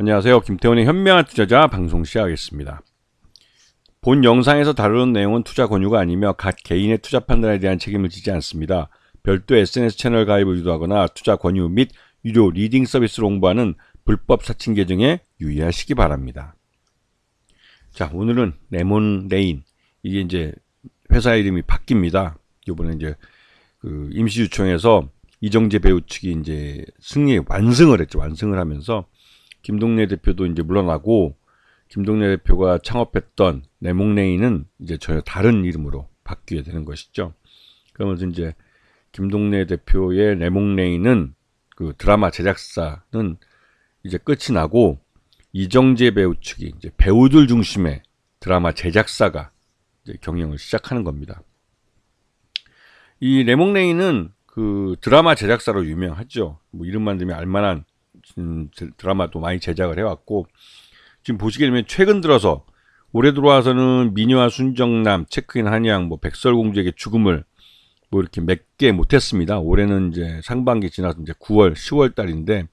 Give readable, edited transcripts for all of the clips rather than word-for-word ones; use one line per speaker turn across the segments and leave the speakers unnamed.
안녕하세요. 김태훈의 현명한 투자자 방송 시작하겠습니다. 본 영상에서 다루는 내용은 투자 권유가 아니며 각 개인의 투자 판단에 대한 책임을 지지 않습니다. 별도 SNS 채널 가입을 유도하거나 투자 권유 및 유료 리딩 서비스를 홍보하는 불법 사칭 계정에 유의하시기 바랍니다. 자, 오늘은 레몬레인, 이게 이제 회사 이름이 바뀝니다. 이번에 이제 그 임시주총에서 이정재 배우 측이 이제 완승을 했죠. 완승을 하면서 김동래 대표도 이제 물러나고, 김동래 대표가 창업했던 레몬레인은 이제 전혀 다른 이름으로 바뀌게 되는 것이죠. 그러면서 이제 김동래 대표의 레몬레인은 그 드라마 제작사는 이제 끝이 나고, 이정재 배우 측이 이제 배우들 중심의 드라마 제작사가 이제 경영을 시작하는 겁니다. 이 레몬레인은 그 드라마 제작사로 유명하죠. 뭐 이름만 들면 알만한 드라마도 많이 제작을 해왔고, 지금 보시게 되면 최근 들어서 올해 들어와서는 미녀와 순정남, 체크인 한양, 뭐 백설공주에게 죽음을 뭐 이렇게 몇 개 못했습니다. 올해는 이제 상반기 지나서 이제 9월, 10월 달인데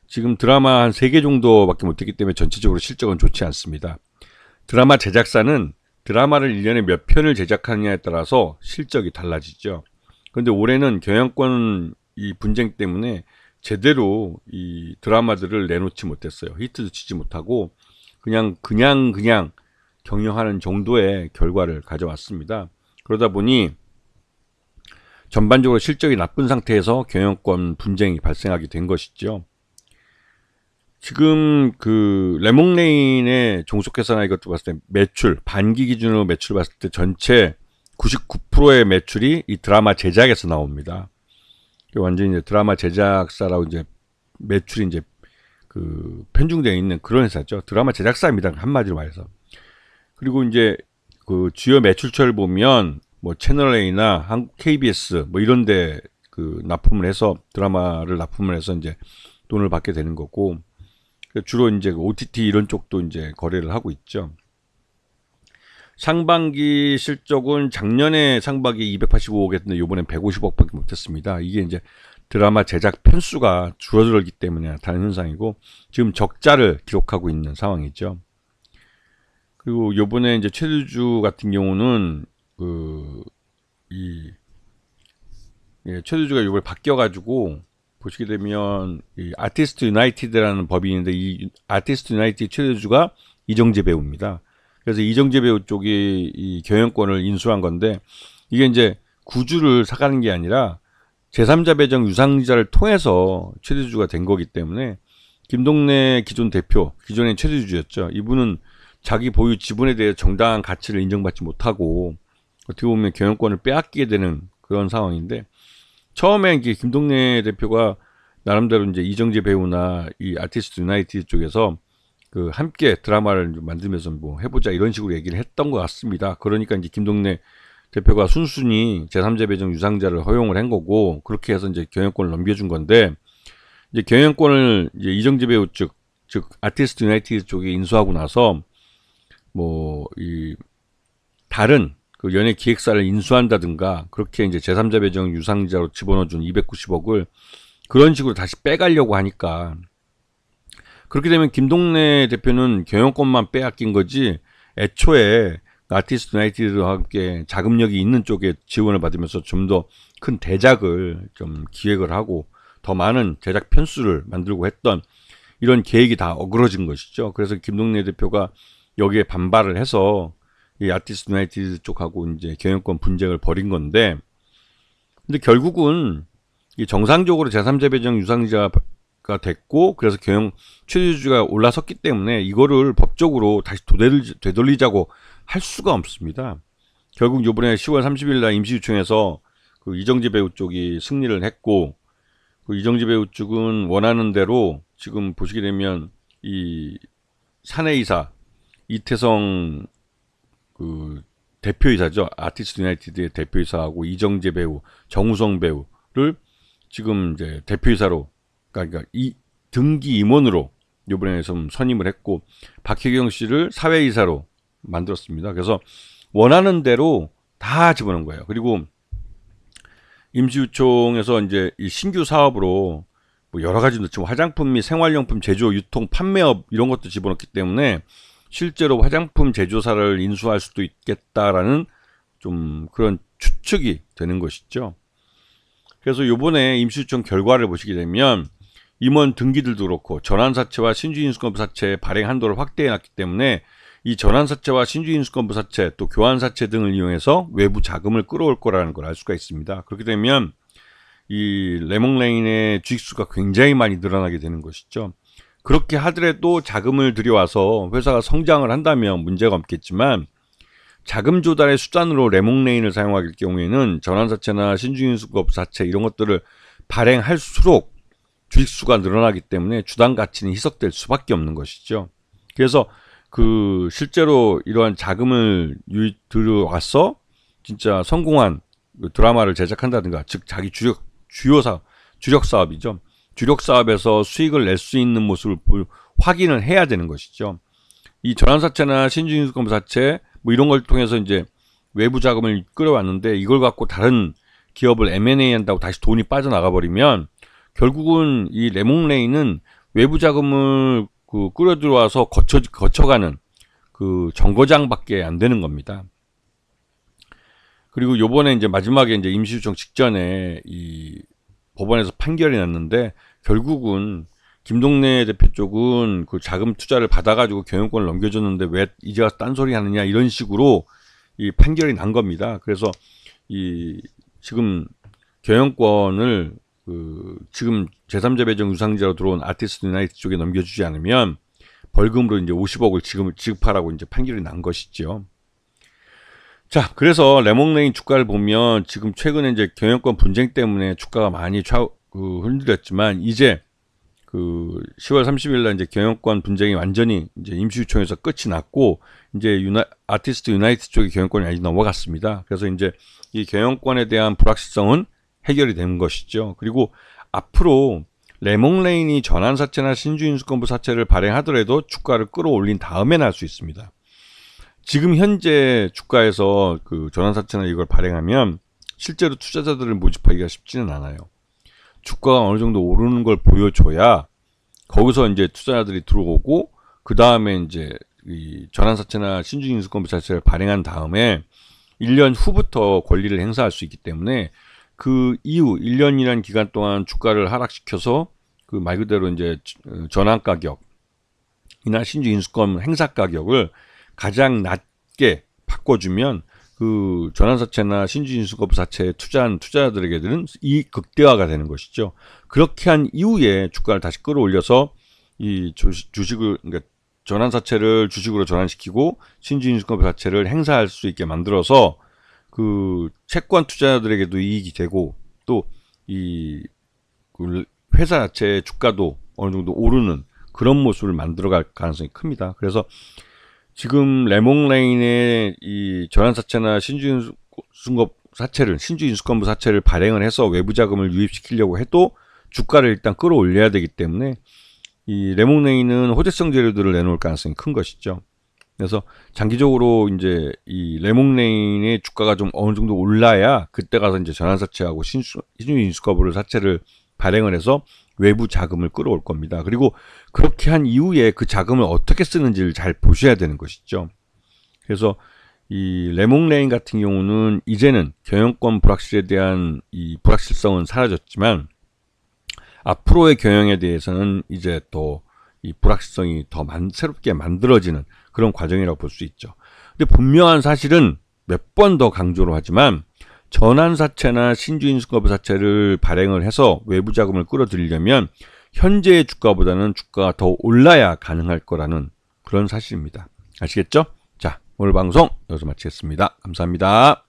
지금 드라마 한 3개 정도밖에 못했기 때문에 전체적으로 실적은 좋지 않습니다. 드라마 제작사는 드라마를 1년에 몇 편을 제작하느냐에 따라서 실적이 달라지죠. 그런데 올해는 경영권 이 분쟁 때문에 제대로 이 드라마들을 내놓지 못했어요. 히트도 치지 못하고 그냥 경영하는 정도의 결과를 가져왔습니다. 그러다 보니 전반적으로 실적이 나쁜 상태에서 경영권 분쟁이 발생하게 된 것이죠. 지금 그 레몬레인의 종속회사나 이것도 봤을 때 매출, 반기 기준으로 매출 봤을 때 전체 99%의 매출이 이 드라마 제작에서 나옵니다. 완전히 이제 드라마 제작사라고 이제 매출이 이제 그 편중되어 있는 그런 회사죠. 드라마 제작사입니다. 한마디로 말해서. 그리고 이제 그 주요 매출처를 보면 뭐 채널 A나 한국 KBS 뭐 이런데 그 납품을 해서 드라마를 납품을 해서 이제 돈을 받게 되는 거고, 주로 이제 OTT 이런 쪽도 이제 거래를 하고 있죠. 상반기 실적은 작년에 상반기 285억이었는데 이번엔 150억밖에 못했습니다. 이게 이제 드라마 제작 편수가 줄어들기 때문에 나타나는 현상이고, 지금 적자를 기록하고 있는 상황이죠. 그리고 이번에 이제 최두주 같은 경우는 최두주가 이번에 바뀌어가지고 보시게 되면 이 아티스트 유나이티드라는 법이 있는데, 이 아티스트 유나이티드 최두주가 이정재 배우입니다. 그래서 이정재 배우 쪽이 이 경영권을 인수한 건데, 이게 이제 구주를 사가는 게 아니라 제3자 배정 유상자를 통해서 최대주주가 된 거기 때문에, 김동래 기존 대표, 기존의 최대주주였죠. 이분은 자기 보유 지분에 대해 정당한 가치를 인정받지 못하고 어떻게 보면 경영권을 빼앗기게 되는 그런 상황인데, 처음에 이제 김동래 대표가 나름대로 이제 이정재 배우나 이 아티스트 유나이티드 쪽에서 그 함께 드라마를 만들면서 뭐 해보자 이런 식으로 얘기를 했던 것 같습니다. 그러니까 이제 김동래 대표가 순순히 제3자 배정 유상자를 허용을 한 거고, 그렇게 해서 이제 경영권을 넘겨준 건데, 이제 경영권을 이제 이정재 배우 즉 아티스트 유나이티드 쪽에 인수하고 나서 뭐 이 다른 그 연예 기획사를 인수한다든가 그렇게 이제 제3자 배정 유상자로 집어넣어준 290억을 그런 식으로 다시 빼가려고 하니까, 그렇게 되면 김동래 대표는 경영권만 빼앗긴 거지, 애초에 아티스트 유나이티드와 함께 자금력이 있는 쪽에 지원을 받으면서 좀 더 큰 대작을 좀 기획을 하고 더 많은 제작 편수를 만들고 했던 이런 계획이 다 어그러진 것이죠. 그래서 김동래 대표가 여기에 반발을 해서 이 아티스트 유나이티드 쪽하고 이제 경영권 분쟁을 벌인 건데, 근데 결국은 이 정상적으로 제3자 배정 유상자가 됐고, 그래서 최대주주가 올라섰기 때문에 이거를 법적으로 다시 되돌리자고 할 수가 없습니다. 결국 이번에 10월 30일 날 임시주총에서 그 이정재 배우 쪽이 승리를 했고, 그 이정재 배우 쪽은 원하는 대로 지금 보시게 되면 이 사내이사 이태성 그 대표이사죠. 아티스트 유나이티드의 대표이사하고 이정재 배우, 정우성 배우를 지금 이제 대표이사로, 그러니까 이 등기 임원으로 이번에 좀 선임을 했고, 박혜경 씨를 사회이사로 만들었습니다. 그래서 원하는 대로 다 집어넣은 거예요. 그리고 임시주총에서 이제 이 신규 사업으로 뭐 여러 가지 넣지만 화장품 및 생활용품 제조, 유통, 판매업 이런 것도 집어넣기 때문에 실제로 화장품 제조사를 인수할 수도 있겠다라는 좀 그런 추측이 되는 것이죠. 그래서 요번에 임시주청 결과를 보시게 되면 임원 등기들도 그렇고 전환사채와 신주인수권부사채의 발행 한도를 확대해놨기 때문에 이 전환사채와 신주인수권부사채 또 교환사채 등을 이용해서 외부 자금을 끌어올 거라는 걸 알 수가 있습니다. 그렇게 되면 이 레몽레인의 주식수가 굉장히 많이 늘어나게 되는 것이죠. 그렇게 하더라도 자금을 들여와서 회사가 성장을 한다면 문제가 없겠지만 자금 조달의 수단으로 레몽레인을 사용할 경우에는 전환사채나 신주인수권부사채 이런 것들을 발행할수록 주식수가 늘어나기 때문에 주당 가치는 희석될 수밖에 없는 것이죠. 그래서 그 실제로 이러한 자금을 들어와서 진짜 성공한 드라마를 제작한다든가, 즉 자기 주력 사업이죠. 주력 사업에서 수익을 낼 수 있는 모습을 확인을 해야 되는 것이죠. 이 전환사채나 신주인수권부사채 뭐 이런 걸 통해서 이제 외부 자금을 끌어왔는데 이걸 갖고 다른 기업을 M&A 한다고 다시 돈이 빠져나가 버리면 결국은 이 레몽레인은 외부 자금을 끌어 들어와서 거쳐가는 그 정거장밖에 안 되는 겁니다. 그리고 요번에 이제 마지막에 이제 임시주청 직전에 이 법원에서 판결이 났는데 결국은 김동래 대표 쪽은 그 자금 투자를 받아가지고 경영권을 넘겨줬는데 왜 이제 와서 딴소리 하느냐 이런 식으로 이 판결이 난 겁니다. 그래서 이 지금 경영권을 지금 제3자 배정 유상자로 들어온 아티스트 유나이티드 쪽에 넘겨주지 않으면 벌금으로 이제 50억을 지급하라고 이제 판결이 난 것이죠. 자, 그래서 레몽레인 주가를 보면 지금 최근에 이제 경영권 분쟁 때문에 주가가 많이 흔들렸지만 이제 그 10월 30일 날 이제 경영권 분쟁이 완전히 이제 임시유청에서 끝이 났고 이제 아티스트 유나이티드 쪽의 경영권이 아직 넘어갔습니다. 그래서 이제 이 경영권에 대한 불확실성은 해결이 된 것이죠. 그리고 앞으로 레몽레인이 전환사채나 신주인수권부사채를 발행하더라도 주가를 끌어올린 다음에는 할 수 있습니다. 지금 현재 주가에서 그 전환사채나 이걸 발행하면 실제로 투자자들을 모집하기가 쉽지는 않아요. 주가가 어느 정도 오르는 걸 보여줘야 거기서 이제 투자자들이 들어오고 그 다음에 이제 이 전환사채나 신주인수권부사채를 발행한 다음에 1년 후부터 권리를 행사할 수 있기 때문에 그 이후 1년이라는 기간 동안 주가를 하락시켜서 그 말 그대로 이제 전환 가격이나 신주인수권 행사 가격을 가장 낮게 바꿔주면 그 전환사채나 신주인수권부사채에 투자한 투자자들에게는 이익 극대화가 되는 것이죠. 그렇게 한 이후에 주가를 다시 끌어올려서 이 주식을 그러니까 전환사채를 주식으로 전환시키고 신주인수권부사채를 행사할 수 있게 만들어서 그 채권 투자자들에게도 이익이 되고 또 이 회사 자체의 주가도 어느 정도 오르는 그런 모습을 만들어갈 가능성이 큽니다. 그래서 지금 레몽레인의 이 전환사채나 신주인수권부사채를 발행을 해서 외부 자금을 유입시키려고 해도 주가를 일단 끌어올려야 되기 때문에 이 레몽레인은 호재성 재료들을 내놓을 가능성이 큰 것이죠. 그래서 장기적으로 이제 이 레몽레인의 주가가 좀 어느 정도 올라야 그때 가서 이제 전환사채하고 신주인수권부사채를 발행을 해서 외부 자금을 끌어올 겁니다. 그리고 그렇게 한 이후에 그 자금을 어떻게 쓰는지를 잘 보셔야 되는 것이죠. 그래서 이 레몽레인 같은 경우는 이제는 경영권 불확실에 대한 이 불확실성은 사라졌지만 앞으로의 경영에 대해서는 이제 또 이 불확실성이 더 새롭게 만들어지는 그런 과정이라고 볼 수 있죠. 근데 분명한 사실은 몇 번 더 강조를 하지만 전환사채나 신주인수권부사채를 발행을 해서 외부 자금을 끌어들이려면 현재의 주가보다는 주가가 더 올라야 가능할 거라는 그런 사실입니다. 아시겠죠? 자, 오늘 방송 여기서 마치겠습니다. 감사합니다.